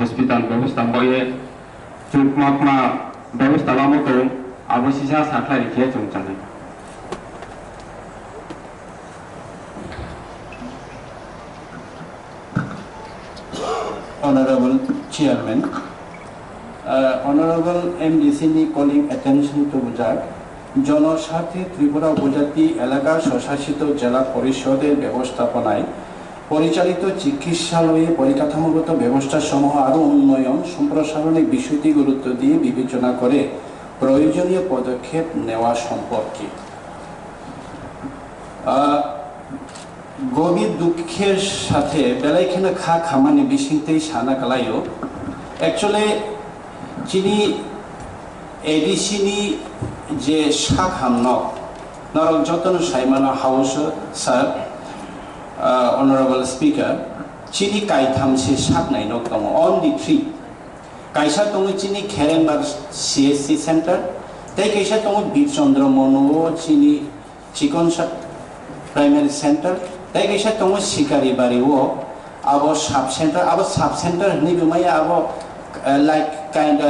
hospital ব্যবস্থা বয়ে চুকমাকমা ব্যবস্থা লামতো আবশিসা সাখা রেখে চলছে Honorable Chairman, Honorable MDC calling attention to that জনস্বার্থে ত্রিপুরা উপজাতি এলাকা স্বশাসিত জেলা পরিষদের ব্যবস্থাপনায় পরিচালিত চিকিৎসালয়ে পরিকাঠামোগত ব্যবস্থাসমূহ আরও উন্নয়ন সম্প্রসারণের বিষয়টি গুরুত্ব দিয়ে বিবেচনা করে প্রয়োজনীয় পদক্ষেপ নেওয়া সম্পর্কে গভীর দুঃখের সাথে বেলাইখানে খামানি বিশিংতেই সানা কালাইও অ্যাকচুয়ালি যিনি এডিসিনি যে Sak-Ham নরক যতন সাইমানা হাউস স্যার Honorable Speaker চিনি কাইথাম সে সাকনাই নক দङ অনলি 3 কাইসা দङ চিনি খেরেনবার সিএসসি সেন্টার তাই কাইসা দङ বীরচন্দ্র মনো চিনি চিকনসা প্রাইমারি সেন্টার তাই কাইসা দङ শিকারি বাড়ি ও আবো সাব সেন্টার নিবিমাই আবো like kind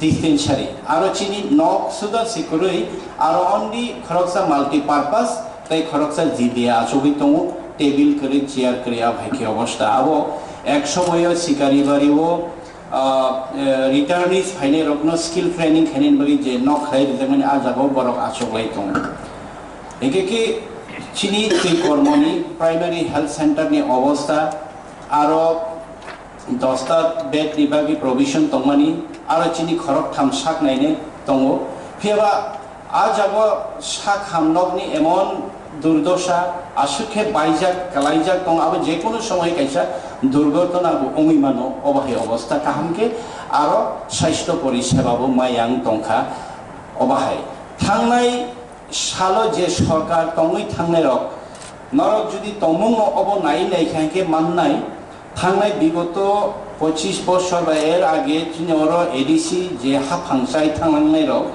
dispensary aro chini nok suda sikurui aro only khoroksa multi-purpose tai khoroksa jidia achobi tongo table kare chair kare abhaiki obostha abo ek shomoyo sikari bari o returnees phaine rokno skill training khanin bagi je nok khai jamani ajabo borok achoklai tongo ekeki chini tui kormoni primary health center ni obostha aro 10টা bed নিবাগি provision তংমানি আর চিনি খরক থাম শাক নাইনে দङो ফেবা আজ আব Sak-Ham নকনি এমন দুর্দশা আসুখে বাইজাক কালাইজাক দङ আব যে কোনো সময় কাইসা দুর্ঘটনা অমিমানো অবাহে অবস্থা কাহামকে আর স্বাস্থ্য পরিষেবাবো মায়াং দংখা অবাহাই থাংনাই সালো যে সরকার তংই থাংনাই রক নরক যদি তমং অব নাই নাইখাকে মাননাই থাংনাই বিগত 25 বছর বা এর আগে চিনর এডিসি যে হাফাংসাই থাংনাই রক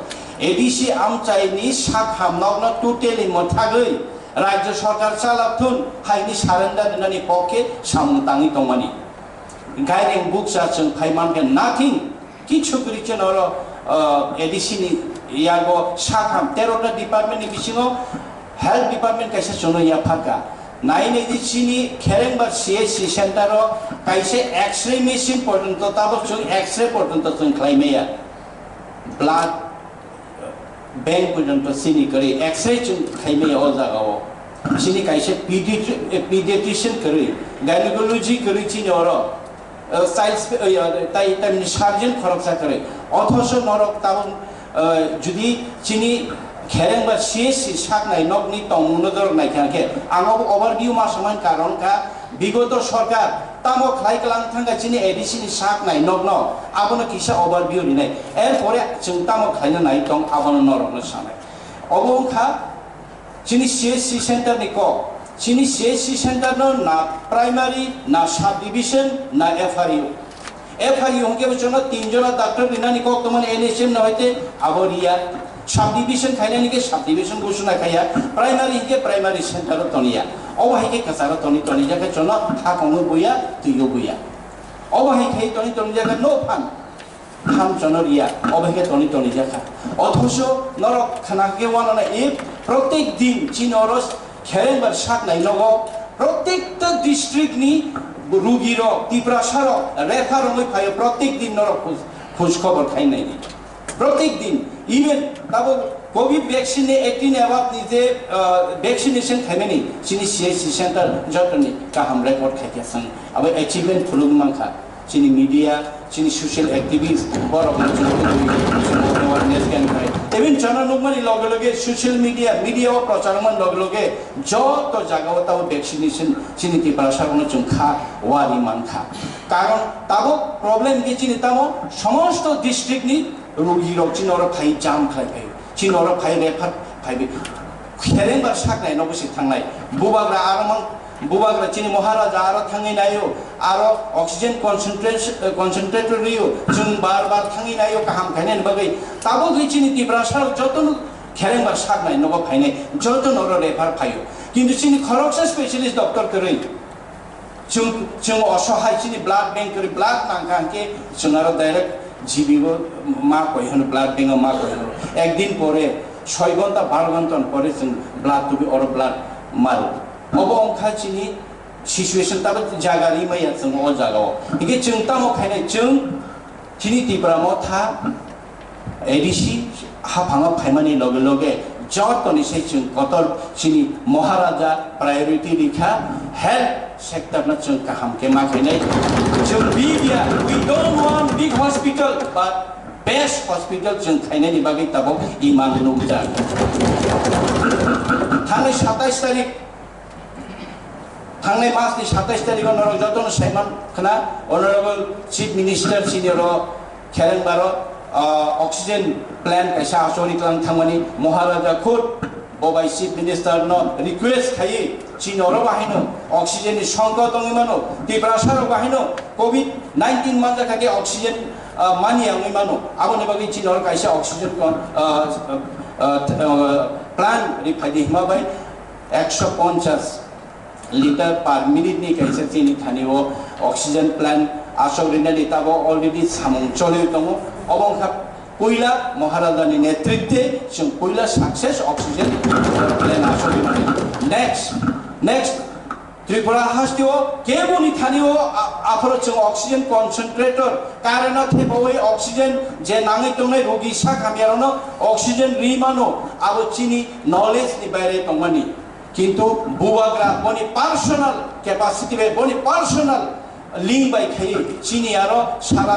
এডিসি আমচাইনি Sak-Ham নগ্ন টোটালি মথাগৈ রাজ্য সরকার চালাথুন হাইনি সারেন্ডার দিনানি পক্ষে সামতাঙি তমানি গাইরেং বুকসা जों ফাইমানকে নাথিং কিছু করিছেন আর এডিসি নি ইয়াগো Sak-Ham 13টা ডিপার্টমেন্টনি বিসিङो হেলথ ডিপার্টমেন্ট কাইসা চনো ইয়া ফাকা নাইন এডিসিনি খেরেংবার সিএসসি সেন্টার কাইসে এক্সরে মেশিন পর্যন্ত তাবো जों এক্সরে পর্যন্ত जों ক্লাইমেয়া ব্লাড ব্যাংক পর্যন্ত সিনি করে এক্সরে जों খাইমেয়া ও জাগাও সিনি কাইসে পিডিয়াট্রিশিয়ান করে গাইনোকোলজি করে চিনি ওর সাইন্স তাই সার্জন খরচা করে অথচ নরক তাবো যদি চিনি খেরেংবা সিএসসি সাকনাই নকনি তংনদর নাইখাকে আঙব ওভারভিউ মাসমান কারণ কা বিগত সরকার তামো খাইকলাং থাঙ্গা চিনি এডিসিনি সাকনাই নগ্ন আবনো কিসা ওভারভিউ নিনাই এরপরে जों তামো খাইনা নাই তং আবনো নরকনো সানাই অবংখা চিনি সিএসসি সেন্টার নি ক চিনি সিএসসি সেন্টার না প্রাইমারি না সাব ডিভিশন না এফআরইউ হকে বচন তিনজনা ডাক্তার বিনানি ক তমান এনএসএম না হইতে আবরিয়া সাব ডিভিশন খাইনানি কে সাব ডিভিশন ঘোষণা খাইয়া প্রাইমারি কে প্রাইমারি সেন্টার তনিয়া অবাহিকে কাসারা তনি জায়গা চন হাকনো বইয়া তুইও বইয়া অবাহি খাই তনি জায়গা নো ফান খাম চনরিয়া অবাহিকে তনি জায়গা অথচ নরক খানাকে ওয়ানা এ প্রত্যেক দিন চিনরস খেরেংবার Sak-Ham নগ প্রত্যেকটা ডিস্ট্রিক্ট নি রোগীর তিপ্রাসারক রেফার হই ফাই প্রত্যেক দিন নরক খোঁজ খবর খাই নাই প্রত্যেক দিন ইভেন তাবো কোভিড ভ্যাকসিন 18 এবাব নিজে ভ্যাকসিনেশন খাইমেনি চিনি সিএসসি সেন্টার যতনি কাহাম রেকর্ড খাইতেছেন আবার অ্যাচিভমেন্ট ফুলুং মাংখা চিনি মিডিয়া চিনি সোশ্যাল অ্যাক্টিভিস্ট বড় অ্যাওয়ারনেস জ্ঞান করে ইভেন জননুমানি লগে লগে সোশ্যাল মিডিয়া ও প্রচারমান লগে লগে যত জায়গাও তাও ভ্যাকসিনেশন চিনি তিপ্রাসারকনি जों খা ওয়ারি মানখা কারণ তাবো প্রবলেম কি চিনি তামো সমস্ত ডিস্ট্রিক্ট নি রোগীর চিনর ফাই জাম খাইবে চিনর phi refer five খেরেংবার Sak-Ham নবসি থাংনাই বুবাগ্রা Arman বুবাগ্রা চিনি মহারাজা আরো থাঙি নাইও আরো অক্সিজেন কনসেন্ট্রেটরিও जों বারবার থাঙি নাইও কাহাম খাইনেন বাগৈ তাবো গৈ চিনি তিপ্রাসার যত খেরেংবার Sak-Ham নব ফাইনে যত নর রেফার ফাইও কিন্তু চিনি খরকসা স্পেশালিস্ট ডক্টর করে जों असहाय चिनि ब्लाड बैंक करी ब्लाड नांखांके जोंनारो डायरेक्ट जीबीओ मा कयहन ब्लाड बैंक मा कयहन एक दिन परे 6 घंटा 12 घंटा परे जों ब्लाड तुबि और ब्लाड माल अब अंखा चिनि सिचुएशन ताबो जागारि मैया जों अ जागाव इके जों तामो खायनाय जों चिनि तिब्रामो था एडिसी हाफाङा फाइमानि लगे लगे जतनि से जों कतल चिनि महाराजा प्रायोरिटी लिखा हेल्थ सेक्टर ना जों काहाम के मा खायनाय जों बिया we don't want big hospital but best hospital जों खायनायनि बागै ताबो इमान नुजा थांनाय 27 तारिख थांनाय मासनि 27 तारिखाव नर जतन साइमान खना ऑनरेबल चीफ मिनिस्टर सिनियर खेरेंबारो ऑक्सीजन प्लान कैसा आसोनी क्लां थांमानि महाराजा खुद बबाई चीफ मिनिस्टर नो रिक्वेस्ट खाई चिनरो बाहायनो ऑक्सीजन नि संकट दंगिमानो तिप्रासारो बाहायनो कोविड 19 मानजा खाके ऑक्सीजन मानि आंगिमानो आबोनि बागै चिनरो कैसा ऑक्सीजन प्लान रिफाइदि हिमाबाय 150 लिटर पर मिनिट नि कैसे चिनि थानिओ ऑक्सीजन प्लान आसोरिना लिताबो ऑलरेडी सामं चले दङ अबंखा पहिला महाराजानि नेतृत्वे जों पहिला सक्सेस ऑक्सीजन प्लान आसोरिना नेक्स्ट त्रिपुरा हास्टिओ केबोनि थानिओ आफरो जों ऑक्सीजन कंसंट्रेटर कारण थेबोय ऑक्सीजन जे नाङै दंनाय रोगी साखामियानो ऑक्सीजन रिमानो आबो चिनि नॉलेज नि बारे दंमानि किंतु बुवाग्रा बनि पर्सनल कैपेसिटी बे बनि पर्सनल लिंक बाय खाय चिनि आरो सारा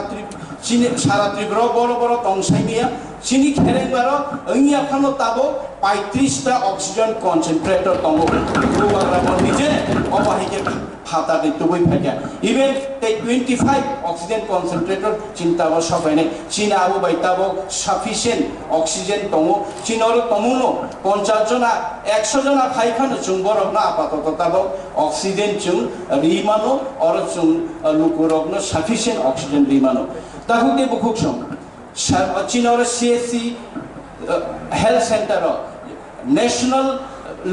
त्रिपुरा बरो बरो तंसाइमिया चिनि खेरेंबारो ओंगिया फानो ताबो 35 टा ऑक्सीजन कंसंट्रेटर दंगो बुवाग्रा बनि जे अबाहिके फाता दे तुबै फाया इवन 25 ऑक्सीजन कंसंट्रेटर चिन्ताबो सफायने चिना आबो बायताबो सफिशिएंट ऑक्सीजन दंगो चिनरो तमुनो 50 जना 100 जना फाइखानो जों बरफना आपातत ताबो ऑक्सीजन जों रिमानो और जों लुकुरबनो सफिशिएंट ऑक्सीजन रिमानो ताहुते बुखुक्षम चिनरो CSC health centre national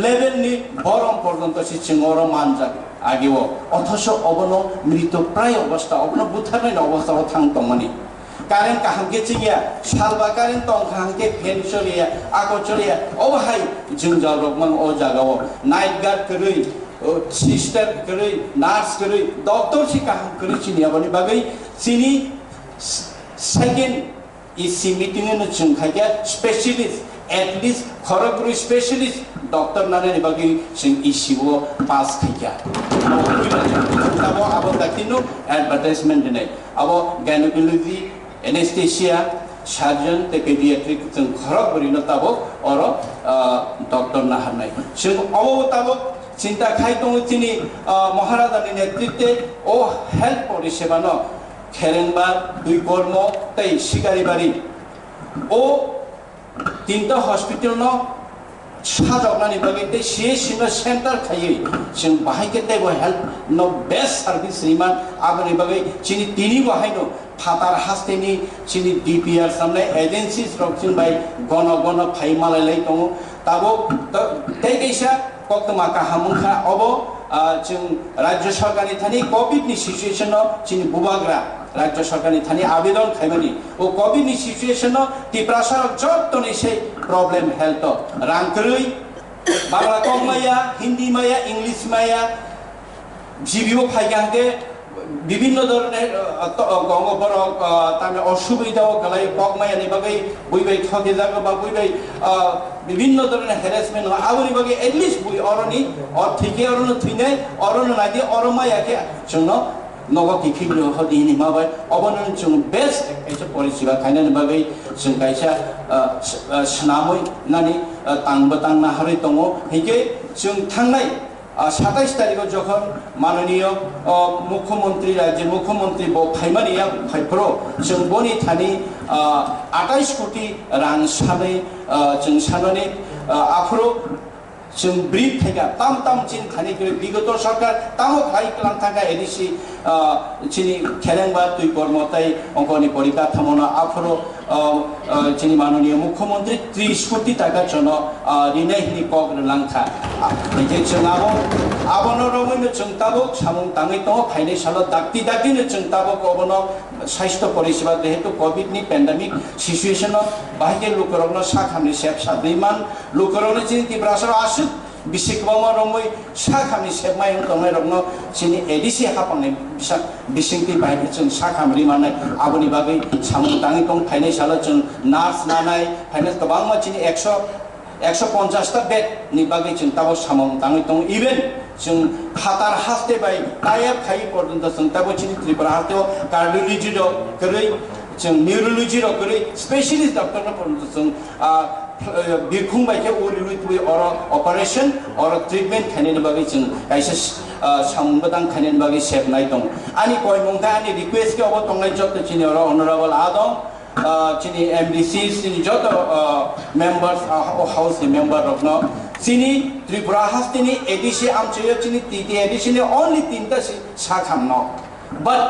level नि बरम पर्यंत चिंगरो मानजा आगे वो अथच अबनो मृत प्राय अवस्था अबनो बुथारनाय अवस्था थांग तंगमनि कारेन्ट काहाम के चिया सालबा कारेन्ट तंग काहाम के फेन चलिया आगो चलिया अबहाय जों जारबमान अ जागाव नाइट गार्ड करै सिस्टर करै नार्स करै डॉक्टर छि काहाम करै चिनिया बनि बागै चिनि सेकेंड इसी मीटिंग न जों खायके specialist at least Kharagpur specialist doctor नाने बागै जों इसिबो पास खायका तबो आबो दाकिनो एडवर्टाइजमेंट दिनै आबो गायनेकोलॉजी एनेस्थेसिया सर्जन ते पेडियाट्रिक जों खरगपुरिनो ताबो और डॉक्टर ना हानाय जों अबो ताबो चिंता खाय दङ चिनि महाराजानि नेतृत्वे ओ हेल्थ परिसेवा न खेरेंबा दुई कर्म तै सिगारिबारि ओ तीनटा हॉस्पिटल न साजौनानि बागै तै सीएससी न सेंटर खायै जों बाहायके तै हेल्थ न बेस्ट सर्विस रिमान आबनि बागै चिनि तिनि बाहायनो फातार हास्तेनि चिनि डीपीआर सामने एजेंसीज रक्सिन बाय गन गन फाइमालाय दङ ताबो तै कैसा कोकमा काहामुखा अबो जों राज्य सरकारनि थानि कोविड नि सिचुएशन चिनि बुबाग्रा राज्य सरकारनि थानि आवेदन खायमानि ओ कोविड नि सिचुएशन तिप्रासारक जतनि से प्रॉब्लम हेल्थ रांकरै बांला कममाया हिंदी माया इंग्लिश माया जीबीओ फाइगांगे विभिन्न धरনের KOKBOROK तामे असुविधाও गलाय कममायानि बागै बुइबाय थगे जागो बा बुइबाय विभिन्न धरনের হ্যারাসমেন্ট आउनि बागै एटलिस्ट बुइ अरनि थिके अरनो थिने अरनो नादि अरमायाके जोंनो नगो किखिब्लो हदिनि माबाय अबनन जों बेस्ट एसे परिसिबा खायनानि बागै जों गायसा स्नामै नानि तांना हारै दङ हिके जों थांनाय 27 तारिख जखन माननीय मुख्यमंत्री राज्य मुख्यमंत्री फाइमानिया फाइफ्रो जों बनि थानि 28 कोटी रां सानै जों सानने आफ्रो जों ब्रिफ थागा ताम चिन थानि विगत सरकार तामो खाइ क्लां थागा एडिसी चिनि खेरेंबा तुइ कर्मताय अंकनि परिका थामना आफ्रो चिनि माननीय मुख्यमंत्री 30 कोटी टाका जन रिनायनि कग लांखा Ike cengabo, abono romoino cengtabo, samung tangi tongo paine salo dakti no cengtabo ko abono saisto porisiba dehetu COVID ni pandemic situation no bahike lukorogno Sak-Hamni sep sadriman lukorogno chini Tiprasaro asut bisikbama romoi Sak-Hamni sep mayung tongai rogno chini edisi hapangni bisingti bahike cheng Sak-Hamri manai aboni bagai samung tangi tong paine salo cheng nurse nanai paine tabangma chini 150টা bed নিবাগে চিন্তাবো সামং তাঙ্গি তং even जों हातार हास्ते बाय टाइप खाइ पर्यन्त जों ताबो चिनि त्रिपुरा हातेव कार्डियोलॉजी रो गरै जों न्यूरोलॉजी रो गरै स्पेशलिस्ट डॉक्टर न पर्यन्त जों बिरखुं बायके उरिलुइ तुइ और ऑपरेशन और ट्रीटमेंट खानेनि बागै जों काइसे सामबदां खानेनि बागै सेफ नाय दं आनि कय मंथा आनि रिक्वेस्ट के अब तंगनाय जत चिनि और honourable Adam chini MDC chini joto members house member rokno chini Tripura has chini ADC amchayo chini TT ADC ni only tinta Sak-Ham no but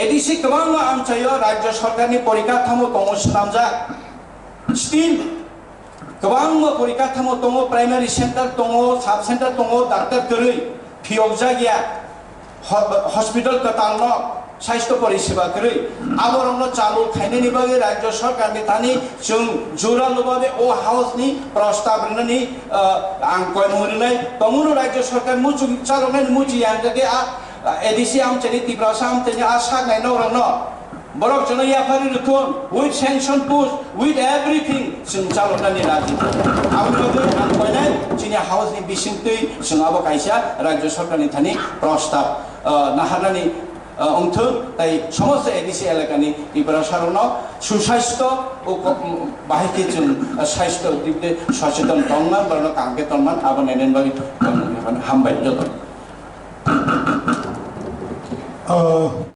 ADC kabang amchayo rajya sarkar ni porika thamo tongo snamja still kabang porika thamo tongo primary center tongo sub center tongo doctor koroi phiokja gya hospital katangno স্বাস্থ্য পরিষেবা করে আবরণ চালু খাইনে নিবাগে রাজ্য সরকার নিতানি जों জোরালোভাবে ও হাউসনি প্রস্তাব রিনানি আংকয় মরিনাই তমুনো রাজ্য সরকার মুচু চালনাই মুচি আংকে এডিসি আমচেনি ত্রিপুরা আমচেনি আশা নাই নরন বরক জন ইয়াফারি রুকুন with sanction post with everything जों চালনানি রাজি আমগো আংকয়নাই চিনি হাউসনি বিসিংতৈ जों আবো কাইসা রাজ্য সরকার নিতানি প্রস্তাব নাহানানি অংথ তাই সমস্ত এডিসি এলাকানি ত্রিপুরাসারনো সুস্বাস্থ্য ও বাহিকে जों স্বাস্থ্য দিকে সচেতন তংমান বরণ কাঙ্কে তংমান আবার নেনেন বাগি হামবাই যত